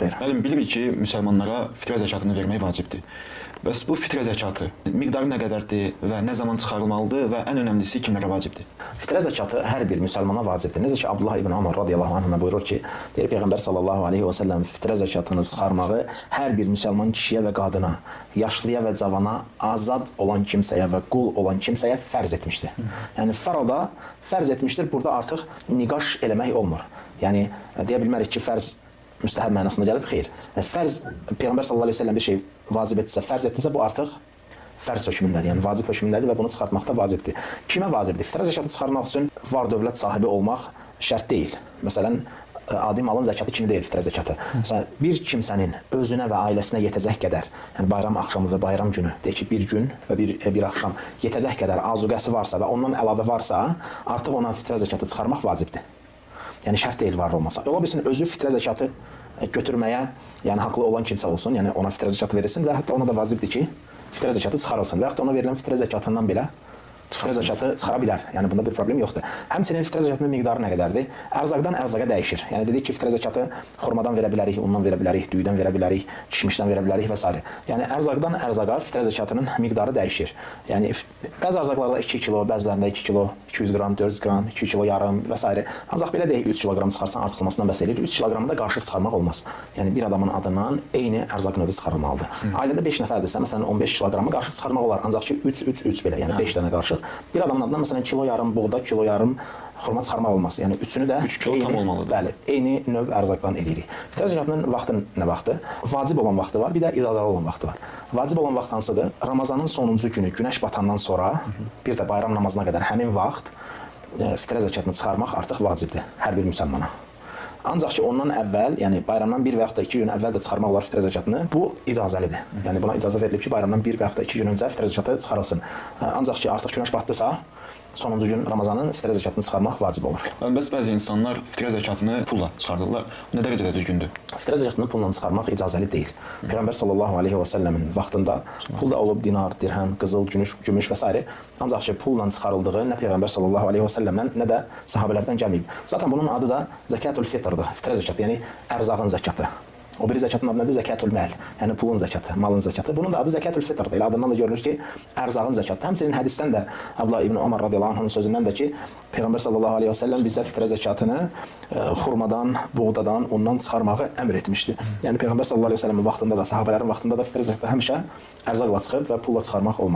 Xeyr. Müəllim, bilirik ki, müsəlmanlara fitrə zəkatını vermək vacibdir. Bəs bu fitrə zəkatı miqdarı nə qədərdir və nə zaman çıxarılmalıdır və ən önəmlisi kimlərə vacibdir? Fitrə zəkatı hər bir müsəlmana vacibdir. Necə ki, Abdullah ibn Amr radiyallahu anhına buyurur ki, deyir Peyğəmbər sallallahu aleyhi və səlləm fitrə zəkatını çıxarmağı hər bir müsəlman kişiyə və qadına, yaşlıya və cavana, azad olan kimsəyə və qul olan kimsəyə fərz etmişdir. Yəni, farada fərz etmişdir, burada artıq niqaş eləmək olmur. Yəni, deyə bilmərik ki, fərz müstəhəb mənasında gəlib, xeyr. Fərz, Peyğəmbər sallallahu aleyhi və səlləm bir şey vacib etsə, fərz etdirsə, bu artıq fərz hökmündədir, yəni vacib hökmündədir və bunu çıxartmaq da vacibdir. Kimə vacibdir? Fitrə zəkatı çıxarmaq üçün var dövlət sahibi olmaq şərt deyil. Məsələn, adi malın zəkatı kimi deyil fitrə zəkatı. Məsələn, bir kimsənin özünə və ailəsinə yetəcək qədər, yəni bayram axşamı və bayram günü, deyək ki, bir gün və bir axşam yetəcək qədər azuqəsi varsa və ondan əlavə varsa, artıq ona fitrə zəkatı çıxarmaq vacibdir. Yəni şərt deyil var olmasa. Ola bilsin özü fitrə zəkatı götürməyə, yəni haqlı olan kimsə olsun, yəni ona fitrə zəkatı verilsin və hətta ona da vacibdir ki, fitrə zəkatı çıxarılsın və yaxud da ona verilən fitrə zəkatından belə fitrə zəkatı çıxara bilər. Yəni bunda bir problem yoxdur. Həmçinin fitrə zəkatının miqdarı nə qədərdir? Ərzaqdan ərzaqa dəyişir. Yəni dedik ki, fitrə zəkatı xurmadan verə bilərik, undan verə bilərik, düyüdən verə bilərik, kişmişdən verə bilərik və s. Yəni ərzaqdan ərzaqa fitrə zəkatının miqdarı dəyişir. Yəni bəzi ərzaqlarda 2 kilo, bəzilərində 2 kilo, 200 qram, 400 qram, 2 kilo yarım və s. Ancaq belə deyək 3 kiloqram çıxarsan artıqlamasından bəhs edir. 3 kiloqramda qarışıq çıxarmaq olmaz. Yəni bir adamın adından eyni ərzaq növü çıxarılmalıdır. Ailədə 5 nəfərdirsə, məsələn 15 kiloqramı qarışıq çıxarmaq olar. Ancaq ki 3 belə, yəni 5 dənə qarışıq. Bir adamın adından məsələn kilo yarım buğda, kilo yarım xurma çıxarmaq olmaz. Yəni üçünü də 3 kilo tam olmalıdır. Bəli, eyni növ ərzaqdan eləyirik. Fitrə zəkatının vaxtı nə vaxtı? Vacib olan vaxtı var, bir də icazalı olan vaxtı var. Vacib olan vaxt hansıdır? Ramazanın sonuncu günü günəş batandan sonra, bir də bayram namazına qədər həmin vaxt fitrə zəkatını çıxarmaq artıq vacibdir hər bir müsəlmana. Ancaq ki, ondan əvvəl, yəni bayramdan 1 və yaxud da 2 gün əvvəl də çıxarmaq olar fitrə zəkatını. Bu icazəlidir. Yəni buna icazə verilib ki, bayramdan 1 və yaxud da 2 gün öncə fitrə zəkatı çıxarılsın. Ancaq ki, artıq günəş batdısa, sonuncu gün Ramazanın fitrə zəkatını çıxarmaq vacib olur. Bəs bəzi insanlar fitrə zəkatını pulla çıxardırlar. Bu nə dərəcədə düzgündür? Fitrə zəkatını pulla çıxarmaq icazəli deyil. Peyğəmbər sallallahu aleyhi və səlləmin vaxtında pul da olub dinar, dirhəm, qızıl, gümüş və s. Ancaq ki, pulla çıxarıldığı nə Peyğəmbər sallallahu aleyhi və səlləmdən, nə də sahabələrdən gəlməyib. Zaten bunun adı da zəkatül fitrdir, fitrə zəkatı, yəni ərzağın zəkatı. O biri zəkatın adı nədir? Zəkatül məl, yəni pulun zəkatı, malın zəkatı. Bunun da adı zəkatül fitrdir. Elə adından da görünür ki, ərzağın zəkatı. Həmçinin hədisdən də Abdullah ibn Ömər radiyallahu anhın sözündən də ki, Peyğəmbər sallallahu aleyhi və səlləm bizə fitrə zəkatını xurmadan, buğdadan, ondan çıxarmağı əmr etmişdi. Yəni Peyğəmbər sallallahu aleyhi və səlləmin vaxtında da, sahabələrin vaxtında da fitrə zəkatı həmişə ərzaqla çıxıb və pulla çıxarmaq olmaz.